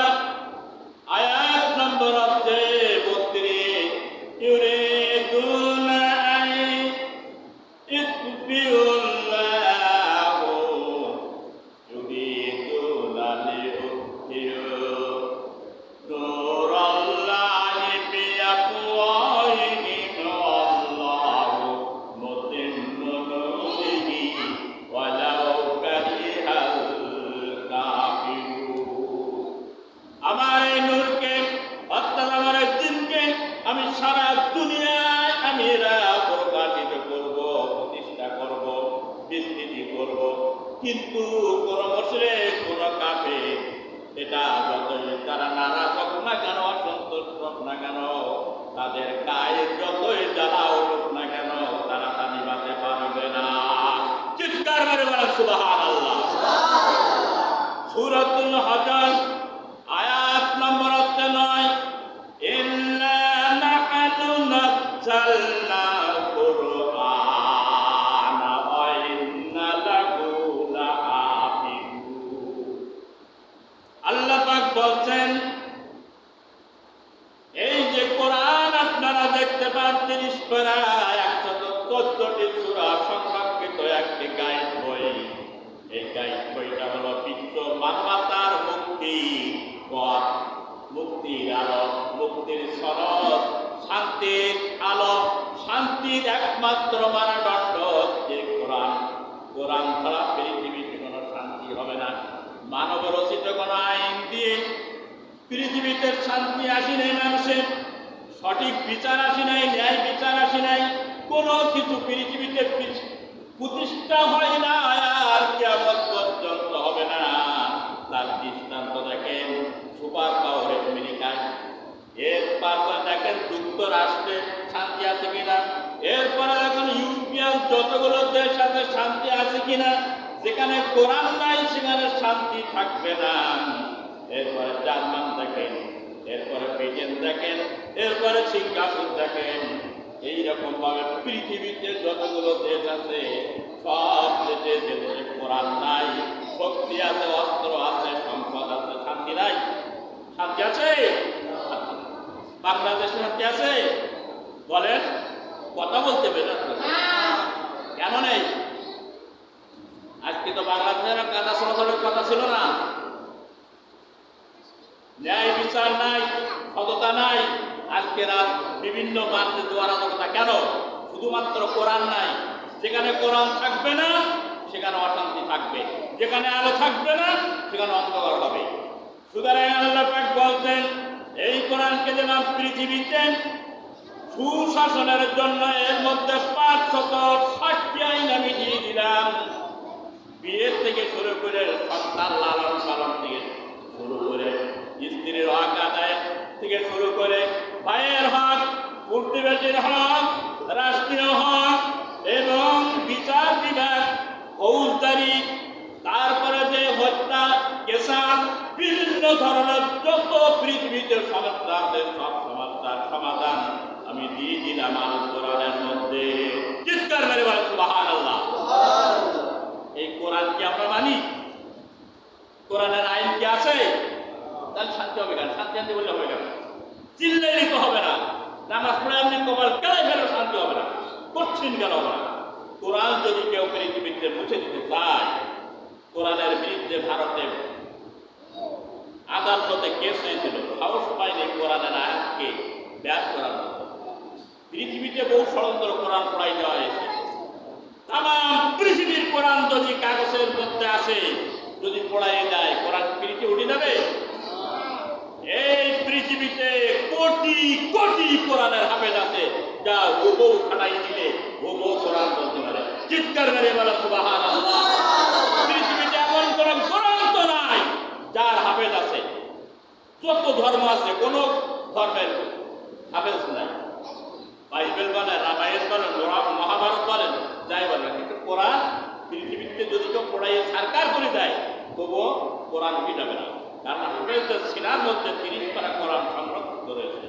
আয়াত নম্বর 32, ইউরিদুনা আন ইতফিউল্লাহু ইউরিদুনা লিইউতফিউ নূরাল্লাহি বিআফওয়াহিহিম আল্লাহু মুতিম্মু নূরিহি ওয়ালাউ কারিহাল কাফিরুন। আমার এই নূরকে, অর্থাৎ আমার এই দিনকে আমি সারা দুনিয়ায় আমি এরা প্রকাশিত করব, প্রতিষ্ঠা করব, বিস্তৃতি করব। কিন্তু কোন মুশরিক, কোন কাফির এটা যতই তারা নারাজ হোক না কেন, অসন্তুষ্ট হোক না কেন, তাদের গায়ে যতই জ্বালা উঠুক না কেন, তারা মেরে বলেন সুবহানাল্লাহ। সূরাতুল হজর আয়াত নম্বর 9, ইন্না নাহনু নাযালনা কুরআনা ওয়া ইন্না লাহু লাহাফিজুন। আল্লাহ পাক বলছেন, এই যে কোরআন আপনারা দেখতে পান 30 পারা 114টি সূরা সংরক্ষিত একটি গাইড বই। এই গাইড বইটা হলো বিশ্ব মানবতার মুক্তির পথ, মুক্তির আলো, মুক্তির সনদ, শান্তির আলো, শান্তির একমাত্র মানদণ্ড হচ্ছে কোরআন। কোরআন ছাড়া পৃথিবীতে কোনো শান্তি হবে না। মানব রচিত কোনো আইন দিয়ে পৃথিবীতে শান্তি আসি নাই, মানুষের সঠিক বিচার আসি নাই, ন্যায় বিচার আসি নাই, কোনো কিছু পৃথিবীতে প্রতিষ্ঠা হয় না, আর কিয়ামত পর্যন্ত হবে না। তার দৃষ্টান্ত দেখেন সুপার পাওয়ার আমেরিকায়, এরপর দেখেন যুক্তরাষ্ট্রে শান্তি আছে কিনা, এরপরে এখন ইউরোপিয়ান যতগুলো দেশ আছে শান্তি আছে কিনা। যেখানে কোরআন নাই সেখানে শান্তি থাকবে না। এরপরে জার্মান দেখেন, এরপরে ব্রিটেন দেখেন, এরপরে সিঙ্গাপুর দেখেন। এইরকম ভাবে পৃথিবীতে যতগুলো দেশ আছে সব দেশে যে দেশে কোরআন নাই, শক্তি আছে, অস্ত্র আছে, সম্পদ আছে, শান্তি নাই। শান্তি আছে? বাংলাদেশে শান্তি আছে? বলেন, কথা বলতে পেরেন কেন নেই? আজকে তো বাংলাদেশের কাদা চলাচলের কথা ছিল না, ন্যায় বিচার নাই, সততা নাই। আজকে রাত বিভিন্ন মাধ্যমে দুয়ারাজনতা কেন? শুধুমাত্র কোরআন নাই। যেখানে কোরআন থাকবে না সেখানে অশান্তি থাকবে, যেখানে আলো থাকবে না সেখানে অন্ধকার হবে। সুতরাং আল্লাহ পাক বলছেন, এই কোরআনকে যেন পৃথিবীতে সুশাসনের জন্য এর মধ্যে 560টি আইন আমি দিয়ে দিলাম। বিয়ের থেকে শুরু করে সন্তান লালন পালন থেকে শুরু করে স্ত্রীর হক আদায় থেকে শুরু করে ভাইয়ের হক, প্রতিবেশীর হক, রাষ্ট্রীয় হক এবং বিচার বিভাগ, ফৌজদারি, তারপরে যে হত্যা, কেসাস, বিভিন্ন ধরনের যত পৃথিবীতে সমস্যা আছে সব সমস্যার সমাধান আমি দিয়ে দিলাম আল কোরআনের মধ্যে। চিৎকার মেরে বলেন সুবহানাল্লাহ। এই কোরআন কি আমরা মানি? কোরআনের আইন কি আছে? তাহলে শান্তি হবে কেন? শান্তি আনতে বললে হবে কেন? চিল্লাইলে তো হবে না। নামাজ পড়ে আপনি কবর কেলাই ফেলে শান্তি হবে না, করছেন কেন হবে না? কোরআন যদি কেউ পৃথিবীতে মুছে দিতে চায়, কোরআনের বিরুদ্ধে ভারতে আদালতে কেস হয়েছিল, সাহস পাইনি কোরআনের আয়াতকে ব্যাস করার মতো। পৃথিবীতে বহু ষড়যন্ত্র কোরআন পড়াই দেওয়া হয়েছে। তাম পৃথিবীর কোরআন যদি কাগজের মধ্যে আসে, যদি পড়াই যায়, কোরআন পৃথিবী উঠে যাবে? এই পৃথিবীতে কোটি কোটি কোরআনের হাফেজ আছে, যা হুবহু খাটাই দিলে হুবহু কোরআন বলতে পারে। চিৎকার মেরে বলা সুবহানাল্লাহ। পৃথিবীতে এমন কোন গ্রন্থ নাই যার হাফেজ আছে। যত ধর্ম আছে কোন ধর্মের হাফেজ নাই। বাইবেল বলেন, রামায়ণ বলেন, মহাভারত বলেন, যাই বলেন, কিন্তু কোরআন পৃথিবীতে যদি কেউ পড়াইয়ে সরকার করে দেয় তবুও কোরআন উঠে যাবে না। কারণ হাফেজদের সিনার মধ্যে 30 পারা কোরআন সংরক্ষিত রয়েছে।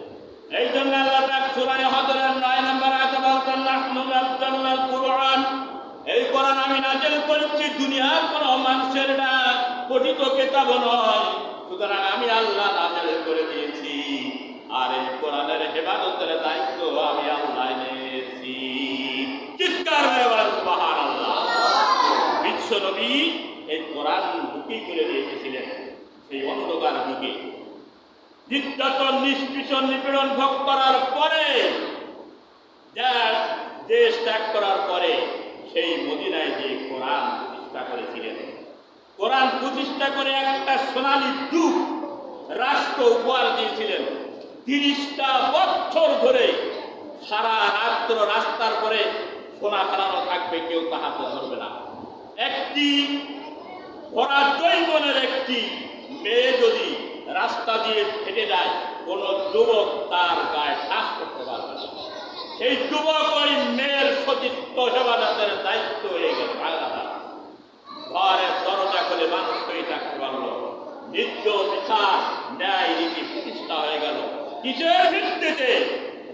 এই জন্য আল্লাহ পাক সূরা হজরের 9 নম্বর আয়াতে বলছেন, নাহনু নাযালনাল কুরআন, এই কোরআন আমি নাযিল করেছি, দুনিয়ার কোনো মানুষের না, পঠিত কিতাব নয়। সুতরাং আমি আল্লাহ নাযিল করে দিয়েছি, আর এই কোরআনের হেফাজতের দায়িত্ব আমি আল্লাহ নিয়েছি। চিৎকার মেরে বলেন সুবহানাল্লাহ। বিশ্ব নবী এই কোরআন বুকি করে দিয়ে এসেছিলেন। সেই অন্ধকার যুগে নির্যাতন, নিষ্পীড়ন, নিপীড়ন ভোগ করার পরে, যার দেশ ত্যাগ করার পরে সেই মদিনায় যে কোরআন প্রতিষ্ঠা করেছিলেন। কোরআন প্রতিষ্ঠা করে একটা সোনালী যুগ রাষ্ট্র উপহার দিয়েছিলেন। 30টা বছর ধরে সারা রাত্র রাস্তার পরে সোনা ফেলানো থাকবে, কেউ তাহাতে ধরবে না। একটি ভরা জৈবনের একটি মেয়ে যদি রাস্তা দিয়ে হেঁটে যায়, কোন যুবক তার গায়ে ঠাস করতে পারবে না। সেই যুবক ওই মেয়ের সতীত্ব হেফাজতের দায়িত্ব হয়ে গেল। ঘরের দরজা খুলে মানুষ হয়ে থাকতে পারলো। নিত্য বিচার ন্যায় রীতি প্রতিষ্ঠা হয়ে গেল। কিসের ভিত্তিতে?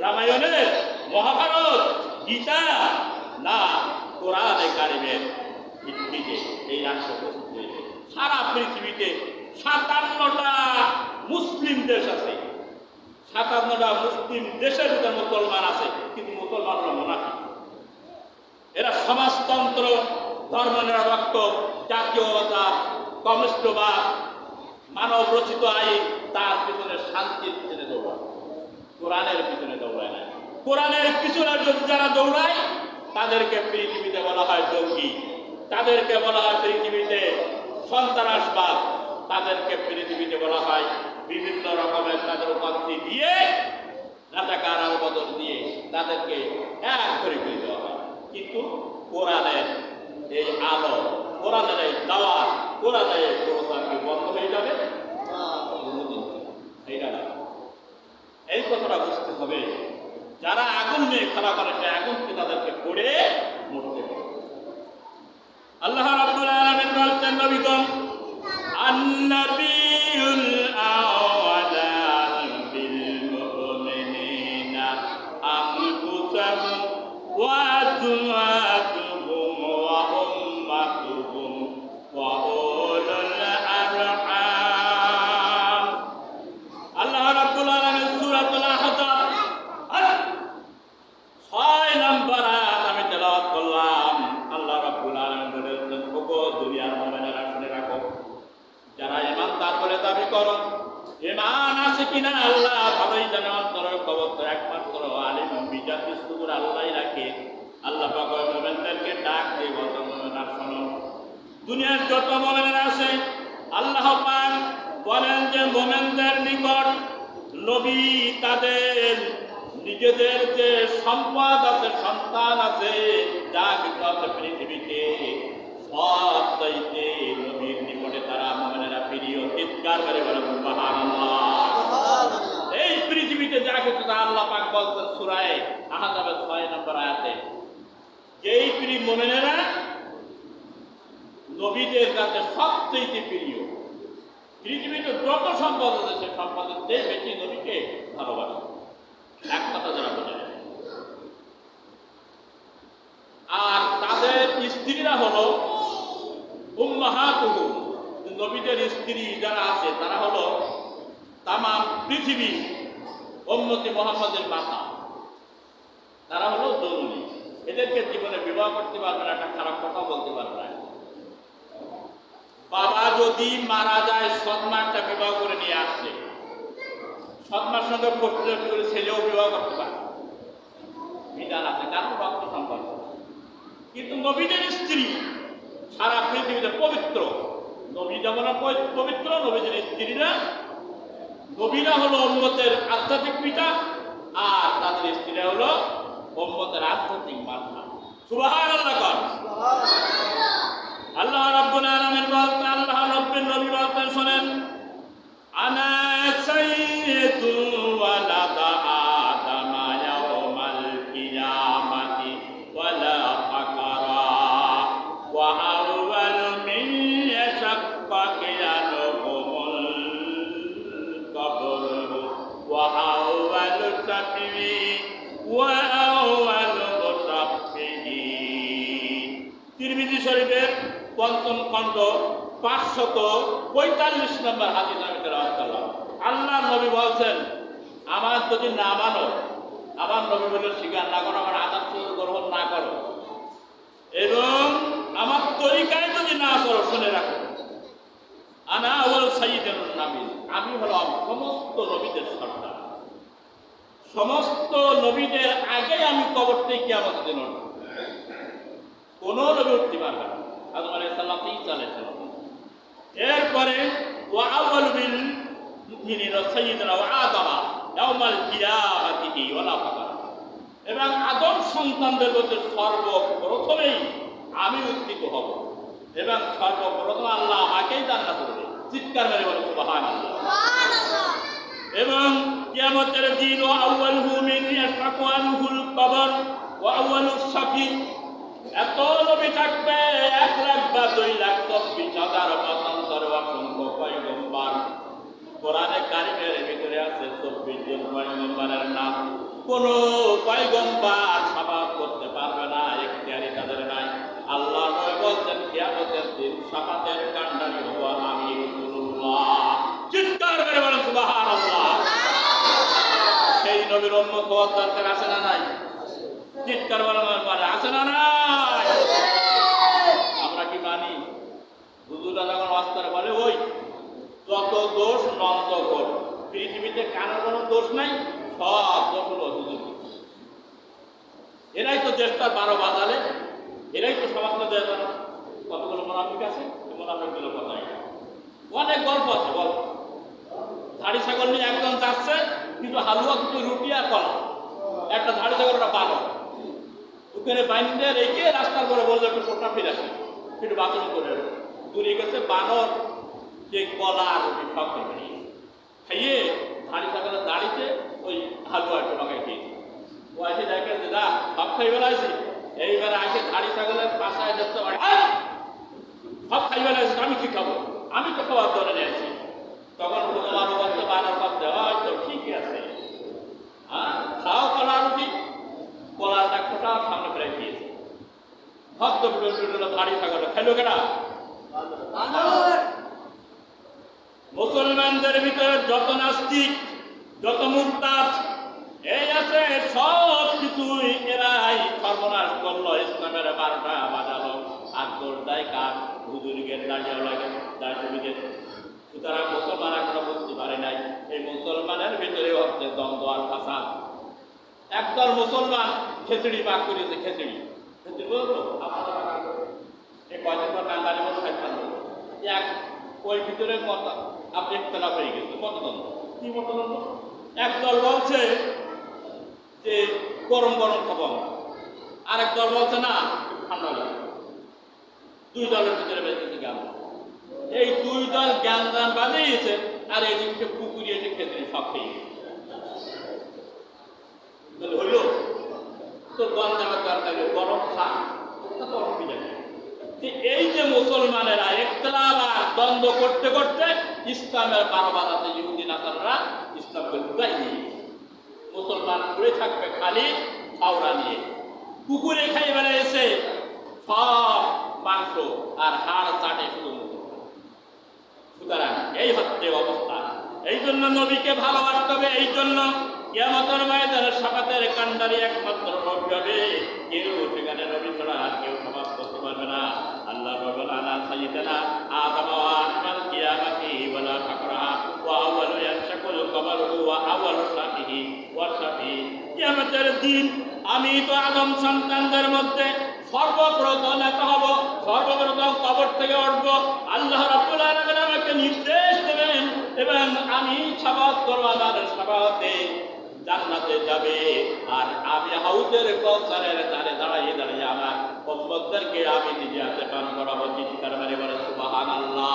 রামায়ণের, মহাভারত, গীতা না কোরআনে কারিমের ভিত্তিতে এই রাষ্ট্র প্রস্তুত হয়েছে। সারা পৃথিবীতে ৫৭টা মুসলিম দেশ আছে। ৫৭টা মুসলিম দেশের ভিতরে মুসলমান আছে, কিন্তু মুসলমানরা মুনাফিক। এরা সমাজতন্ত্র, ধর্মনিরপেক্ষ, জাতীয়তা, কমিউনিস্টবাদ, মানব রচিত আইন, তার পিছনে শান্তির পিছনে দৌড়ায়, কোরআনের পিছনে দৌড়ায় না। কোরআনের পিছনে যারা দৌড়ায় তাদেরকে পৃথিবীতে বলা হয় জঙ্গি, তাদেরকে বলা হয় পৃথিবীতে সন্ত্রাসবাদ, তাদেরকে পৃথিবীতে বলা হয় বিভিন্ন রকমের তাদের উপাধি দিয়ে, রাজাকার আল-বদর দিয়ে তাদেরকে এক করে দেওয়া হয়। কিন্তু কোরআনের এই আলো, কোরআনের এই দাওয়া, কোরআনের এই প্রচার কি বন্ধ হয়ে যাবে? এই কথাটা বুঝতে হবে। যারা আগুন নিয়ে খেলা করে সে আগুনকে তাদেরকে পড়ে মরতে হবে। আল্লাহ রাব্বুল আলামিন বলছেন, নবীগণ, আন-নাবিয়ুল আওয়ালা বিল মুমিনিনা আনফুসাহুম ওয়া আজওয়াজুহুম ওয়া উম্মাতুহুম ওয়া উলুল আরহাম। আল্লাহ রাব্বুল আলামিন সূরাতুল আহজাব ৬ নম্বর আয়াত আমি তেলাওয়াত করলাম। আল্লাহ রাব্বুল আলামিন বলেছেন, ওগো দুনিয়ার মুমিনেরা শুনে রাখো, যারা ঈমানদার বলে দাবি করো, ঈমান আছে কিনা আল্লাহ ভালোই জানে, অন্তরের খবর তো একমাত্র আলিম বিজাতিস সুদূর আল্লাহই রাখে। আল্লাহ পাক মুমিনদেরকে ডাক দিয়ে বলেন, মুমিনরা শোনো, দুনিয়ার যত মুমিনেরা আছে আল্লাহ পাক বলেন যে মুমিনদের নিকট নবী তাদের নিজেদের যে সম্পদ আছে, সন্তান আছে, যা কিছু আছে পৃথিবীতে, সব চাইতে নবীর নিকটে তারা মুমিনেরা প্রিয়। চিৎকার করে বলে সুবহানাল্লাহ। এই পৃথিবীতে যা কিছু তা আল্লাহ পাক বলছেন সূরা আহজাবের ৬ নম্বর আয়াতে, যেই প্রিয় মুমিনেরা নবীদের কাছে সবচেয়ে প্রিয়। পৃথিবীতে যত সম্পদ আছে সে সম্পদের চেয়ে বেশি নবীকে ভালোবাসে। এক কথা যারা বোঝা যায়। আর তাদের স্ত্রীরা হলো উম্মাহাতুহুম, নবীদের স্ত্রী যারা আছে তারা হলো তামাম পৃথিবী উম্মতি মুহাম্মাদের মাতা, তারা হলো জননী। এদেরকে জীবনে বিবাহ করতে পারবে না, একটা খারাপ কথা বলতে পারবে না। বাবা যদি মারা যায়, সৎমা একটা বিবাহ করে নিয়ে আসছে, সৎমার সঙ্গে প্রস্তুত করে ছেলেও বিবাহ করতে পারে, বিধান আছে, কারণ রক্ত সম্পর্ক। কিন্তু নবীদের স্ত্রী সারা পৃথিবীতে পবিত্র। নবী যেমন পবিত্র, নবীদের স্ত্রীরা, নবীরা হলো উম্মতের আধ্যাত্মিক পিতা, আর তাদের স্ত্রীরা হলো উম্মতের আধ্যাত্মিক মাতা। সুবহানাল্লাহ। আল্লাহ রাব্বুল আলামিন বলতেন, আল্লাহ রাব্বুল নবী বলতেন, শোনেন, আনা সাইয়্যিদু ওয়ালাদা আদম ইয়াওমাল কিয়ামাতি ওয়ালা ফাকারা ওয়া আউয়ালু মিন ইয়াশাক্কাকি আনহুমুল কবর ওয়া আউয়ালু সাফি ওয়া আউয়ালু মুসাফিহি। তিরমিজি শরীফের ৫ম খণ্ড ৫৪৫ নম্বর হাদিস আমি তেলাওয়াত করলাম। আল্লাহ নবী বলছেন, আমার যদি না মানো, আমার নবী বলে স্বীকার না করো, আমার আদর্শ গ্রহণ না করো, এবং আমার তরিকায় যদি না করো, শুনে রাখো, আনা আউয়াল সাইয়্যিদুন নবী, আমি হলাম সমস্ত নবীদের সর্দার। সমস্ত নবীদের আগে আমি কবর থেকে কিয়ামতের দিন উঠব। কোন নবী উঠতে পারবে না, আদম আলাইহিস সালাম, ঈসা আলাইহিস সালাম। এরপরে ওয়া আউয়ালু বিল মুমিনিনা সাইয়্যিদুনা ওয়া আদম ইয়াওমাল কিয়ামাতি ওয়ালা ফাকার, এবং আদম সন্তানদের মধ্যে সর্বপ্রথমেই আমি উত্থিত হব, এবং সর্বপ্রথম আল্লাহ আমাকেই জান্নাতে দেবে। চিৎকার মেরে বলে সুবহানাল্লাহ। এবং কিয়ামতের দিন ওয়া আউয়ালুহু মিন ইয়াশফাকু আনহুল কবর ওয়া আউয়ালুস শাফি, এত নবী থাকবে, ১ লাখ বা ২ লাখ কোরআনে কারিমের ভিতরে আছে 24 জন পয়গম্বরের নাম। কোন পয়গম্বর শাফাত করতে পারবে না, এখতিয়ারি তাদের নাই। আল্লাহ নবী বলছেন কিয়ামতের দিন শাফাতের কাণ্ডারি হব আমি রাসূলুল্লাহ। চিৎকার করে বলেন সুবহানাল্লাহ। সেই নবীর উম্মত হওয়ার দরকার আছে না নাই? চিৎকার বলেন আছে না নাই? আমরা কি মানি? হুজুররা যখন ওয়াজ বলে ওই যত দোষ নন্দ ঘোর, পৃথিবীতে কারো কোনো দোষ নাই, সব দোষ হলো হুজুর। এরাই তো দেশটার 12 বাজালে, এরাই তো সমাজটা দেয়। কতগুলো মোনাফিক আছে, মোনাফিকগুলো কথাই অনেক গল্প আছে। গল্প ধাড়ি ছাগল নিয়ে একজন যাচ্ছে, কিছু হালুয়া, কিছু রুটি আর কলা, একটা ধাড়ি ছাগলটা পালো ওখানে বাইন্দে রেখে রাস্তার করে বললো একটু পোটা ফিরে আসে, একটু বাথরুম করে দূরে গেছে বানর যে কলা আর রুটি সব করে খাইয়ে ধাড়ি ছাগলের দাড়িতে ওই হালুয়া একটু লাগাই খেয়েছে। ও আসে দেখে যে দা সব খাই বেলাইছি, এইবারে আসে ধাড়ি ছাগলের পাশায় যাচ্ছে, সব খাই বেলাইছি, আমি কি খাবো, আমি তো খাওয়ার ধরে নিয়েছি। তখন তোমার বলতে বানর করতে হয়তো ঠিক আছে, হ্যাঁ খাও কলা রুটি, কলাটা খোটা সামনে ফেলে দিয়েছে। ভক্ত ধাড়ি ছাগল খাইলো কেনা? মুসলমানদের ভিতরে যত নাস্তিক, যত মুরতাদ এই আছে, সব কিছুই এরাই সর্বনাশ করলো। ইসলামের 12টা বাজালো, আর দৌড়ায় কার হুজুরিগের দাঁড়িয়ে লাগে দার্শনিকের। সুতরাং মুসলমান এখনো বুঝতে পারে নাই এই মুসলমানের ভিতরে হচ্ছে দ্বন্দ্ব আর ফাসাদ। একদল মুসলমান খিচুড়ি পাক করেছে, খিচুড়ি বলতো এই কয়দিন পর কান্দারি মতো খাইতাম এক ওই ভিতরে মত আপনি একতলা হয়ে গেছে। মতদ্বন্দ্ব কি মতদ্বন্দ্ব? একদল বলছে যে গরম গরম খাবো আমরা, আরেক দল বলছে না ঠান্ডা লাগে। দুই দলের ভিতরে বেঁচেছে জ্ঞান। এই দুই দল জ্ঞান দান বানিয়েছে, আর এদিকে পুকুরিয়ে এসে খেতে সব খেয়ে হইল তো গন্ধামের দরকার গরম খা গরম পিঠা। এই যে মুসলমানেরা একতলাফ আর দ্বন্দ্ব করতে করতে ইসলামের 12 বাজাতে ইহুদি নাসাররা ইসলামকে লুকাই নিয়ে মুসলমান ঘুরে থাকবে খালি খাওয়া নিয়ে, কুকুরে খাই বেড়ে এসে সব মাংস আর হাড় চাটে শুধু মুসলমান। সুতরাং এই হচ্ছে অবস্থা। এই জন্য নবীকে ভালোবাসতে হবে। এই জন্য কিয়ামতের ময়দানে শাফাতের কাণ্ডারি একমাত্র নবী হবে। কেউ সেখানে নবী ছাড়া আর কেউ শাফাত করতে পারবে না। আল্লাহ বলেন আনা সাইয়্যিদানা আদম ওয়া আহমাল কিয়ামাতি ওয়ালা ফাকরা ওয়া আউয়ালু ইয়ানশাকুল কবরু ওয়া আউয়ালু শাফিহি ওয়া শাফি। কিয়ামতের দিন আমি তো আদম সন্তানদের মধ্যে সর্বপ্রথম নেতা হব, সর্বপ্রথম কবর থেকে উঠব। আল্লাহ রাব্বুল আলামিন আমাকে নির্দেশ দেবেন এবং আমি শাফাত করব। আমার শাফাতে জান্নাতে যাবে, আর আমি হাউজের কাউসারের ধারে দাঁড়িয়ে দাঁড়িয়ে আমার উম্মতদেরকে আমি নিজে হাতে পান করাবো। চিৎকার মেরে বলে সুবহানাল্লাহ।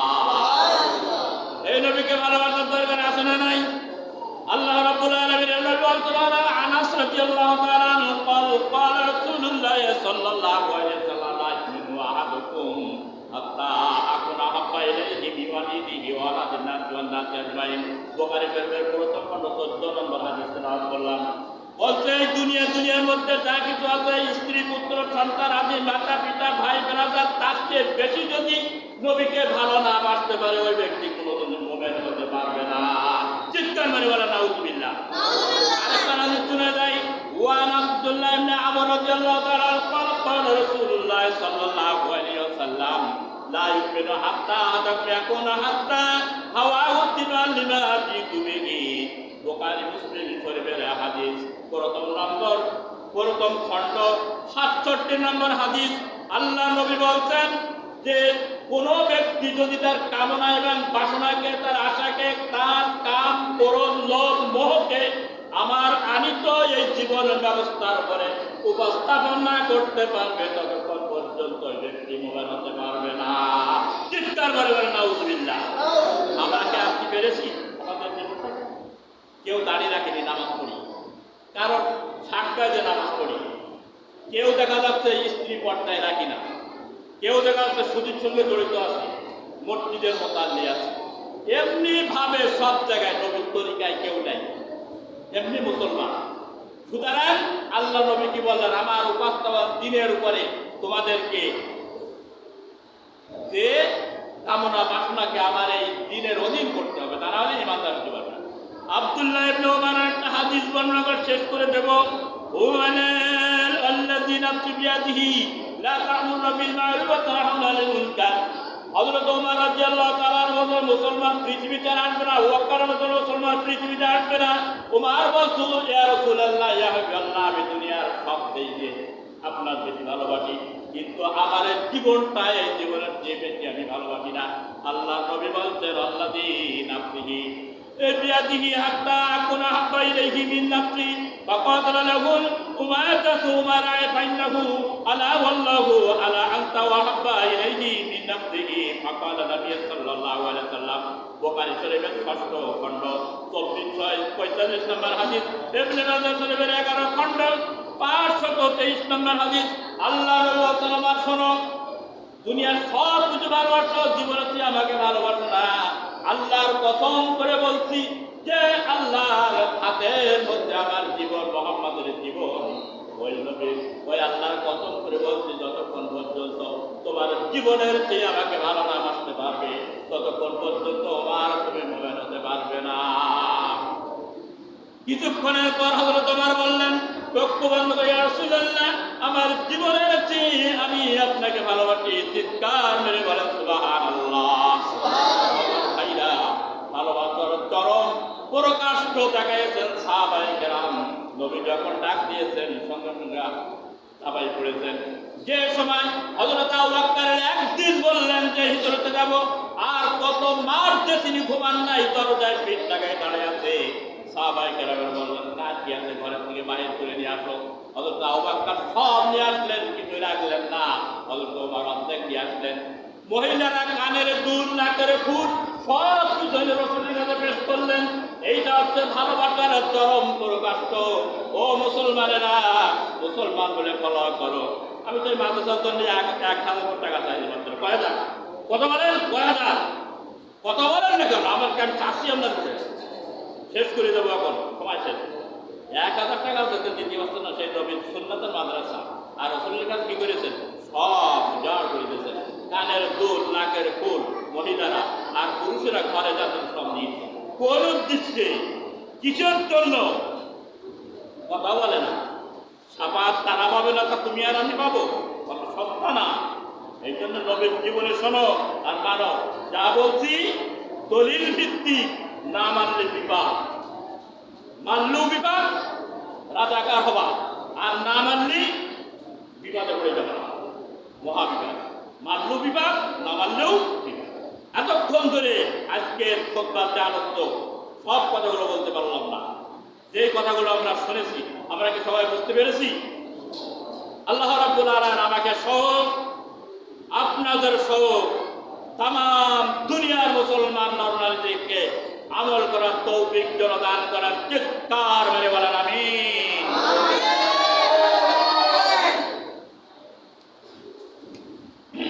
এই নবীকে ভালোবাসার দরকার আছে না নাই? আল্লাহ রাব্বুল আলামিন বলছেন আনাস রাদিয়াল্লাহু তাআলা আনহু قال رسول الله صلى الله عليه وسلم لا يؤمن احدكم حتى اكون احب اليه من والده وولده والناس اجمعين। বুখারী শরীফের প্রথম খণ্ড 14 নম্বর হাদিস তেলাওয়াত করলাম। বলছে এই দুনিয়ার মধ্যে যা কিছু আছে, স্ত্রী পুত্র সন্তান আদি মাতা পিতা ভাই ব্রাদার, তার চেয়ে বেশি যদি নবীকে ভালো না বাসতে পারে ওই ব্যক্তি কোনোদিন মুমিন হতে পারবে না। চিৎকার মেরে বলে নাউযুবিল্লাহ। আরেকটা হাদিস শুনে যাই, ওয়ান আব্দুল্লাহ ইবনে আমর রাদিয়াল্লাহু তাআলা قال رسول الله صلى الله عليه وسلم لا يؤمن حتى يكون حتى هواه اتباعا لما جئت به। বুখারী মুসলিম শরীফের হাদিস প্রথম খণ্ড 67 নম্বর হাদিস। আল্লাহ নবী বলছেন যে কোন ব্যক্তি যদি তার কামনা এবং বাসনাকে, তার আশাকে, তার কাম ক্রোধ লোভ মোহকে আমার আনিত এই জীবনের ব্যবস্থার উপরে উপস্থাপন না করতে পারবে ততক্ষণ পর্যন্ত ব্যক্তি মুমিন হতে পারবে না। চিৎকার করে বলেন নাউযুবিল্লাহ। আমরা কি আপনি পেরেছি? আমাদের জীবনটা কেউ দাঁড়িয়ে রাখেনি, নামাজ পড়ি, কারণ সাক্ষাৎ যে নামাজ পড়ি। কেউ দেখা যাচ্ছে স্ত্রী পর্দায় রাখি না, কেউ দেখা যাচ্ছে সুদীর সঙ্গে জড়িত আছে, মসজিদের মোতাল্লি আছে, এমনি ভাবে সব জায়গায় নবীর তরিকায় কেউ নাই, এমনি মুসলমান। সুতরাং আল্লাহ নবী কি বললেন, আমার উপাস্যবান দিনের উপরে তোমাদেরকে যে কামনা বাসনাকে আমার এই দিনের অধীন করতে হবে, তা না হলে ইমানদার হতে পারবে না। আব্দুল্লাহ ইবনে ওমর একটা হাদিস বর্ণনা করে শেষ করে দেব। ওয়ালাল আল্লাযী নাফসু বিয়াদিহি লা তা'মুরু বিল মা'রুফ ওয়া তানহাউনা আনিল মুনকার। হযরত ওমর রাদিয়াল্লাহু তাআলার মতো মুসলমান পৃথিবীতে আসবে না, ওয়া কারণ মতো মুসলমান পৃথিবীতে আসবে না। ওমর বলতো, ইয়া রাসূলুল্লাহ, ইয়া হাবিবাল্লাহ, আমি দুনিয়ার সব দিয়ে আপনার বেশি ভালোবাসি, কিন্তু আমার জীবনটা, এই জীবনের চেয়ে বেশি আমি ভালোবাসি না। আল্লাহ নবী বলছেন, আল্লাযী নাফসিহি বিয়াদিহি হাত্তা আকুনা হাব্বা ইলাইহি মিন নাফসি ফাকাতালা লাহুল উমাতাতু মারা'a ফাইন্নাহু আলা ওয়াল্লাহু আলা আনতা ওয়া হাব্বা ইলাইহি মিন নাফসিহি ফাকালা নবী সাল্লাল্লাহু আলাইহি ওয়াসাল্লাম। বুখারী শরীফের 6ষ্ঠ খণ্ড 2445 নম্বর হাদিস, ইবনে মাজাহ শরীফের 11 খণ্ড 523 নম্বর হাদিস। আল্লাহর ওয়াসিলা আমার শোনো, দুনিয়ার সব কিছু ভালোবাসো, জীবনে তুই আমাকে ভালোবাসো না। আল্লাহর কসম করে বলছি যে আল্লাহর হাতের মধ্যে আমার জীবন, মুহাম্মাদের জীবন। ওই নবী, ওই আল্লাহর কসম করে বলছি, যতক্ষণ পর্যন্ত তোমার জীবনের চেয়ে আমাকে ভালো না বাসতে পারবে, ততক্ষণ পর্যন্ত আমার তুমি মুমিন হতে পারবে না। কিছুক্ষণের পর হযরত ওমর বললেন, চক্ষু বন্ধ করে, ইয়া রাসূলুল্লাহ, আমার জীবনের চেয়ে আমি আপনাকে ভালোবাসি। চিৎকার মেরে বলেন সুবহানাল্লাহ। ভাইরা, ভালোবাসার চরম প্রকাশ্য দেখাইছেন সাহাবায়ে কেরাম। নবী যখন ডাক দিয়েছেন, সঙ্গে সঙ্গে সাহাবায়ে পড়েছেন। যে সময় হযরত আবু বকর একদিন বললেন যে হিজরতে যাব, আর কত মাস যে তিনি ঘুমান নাই, দরজায় পিঠ লাগায় দাঁড়িয়ে আছে। সাহাবায়ে কেরামের বললেন, না কি আছে, ঘরে থেকে বাহির করে নিয়ে আসো। হযরত আবু বকর সব নিয়ে আসলেন, কিছু রাখলেন না। হযরত ওমর অর্ধেক নিয়ে আসলেন। মহিলারা কানের দুল, নাকের ফুল সব কিছু রাসূলের কাছে পেশ করলেন। এইটা হচ্ছে ভালোবাসার চরম প্রকাশ্য। ও মুসলমানেরা, মুসলমান বলে ফলো করো। আমি তো মাদ্রাসার জন্য 1000 টাকা চাইছি মাত্র। কয় হাজার? কত বলেন? 1000? কত বলেন না কেন? আমার কেন চাষি আপনার শেষ করে দেবো, এখন সময় শেষ। 1000 টাকা যেতে দিতে পারছেন না, সেই নবীর সুন্নাতের মাদ্রাসা। আর রাসূলের কাছে কি করেছেন? সব উজাড় করে দিয়েছেন। কানের দুল, নাকের ফুল, মহিলারা আর পুরুষেরা ঘরে যাচ্ছেন, সব নিয়েছেন। কোন উদ্দেশ্যে, কিসের জন্য? কথা বলে না। সাপাত তারা পাবে না, তা তুমি আর আমি পাবো? কত সস্তা না। এই জন্য নবীর জীবনে শোনো আর মানো। যা বলছি দলিল ভিত্তিক, না মানলে বিবাদ। মানলেও বিবাদ, রাজাকার হবা, আর না মানলে বিবাদে পড়ে যাবে, মহাবিবাদ। মানলেও বিবাদ, না মানলেও বিবাদ। এতক্ষণ ধরে আজকের খুতবার যে আনন্দ, সব কথাগুলো বলতে পারলাম না। যে কথাগুলো আমরা শুনেছি, আমরা কি সবাই বুঝতে পেরেছি? আল্লাহ রাব্বুল আলামিন আমাকে সহ, আপনাদের সহ, তাম দুনিয়ার মুসলমান নরনারীদেরকে আমল করার তৌফিক যেন দান করার। চিৎকার মেরে বলেন আমিন।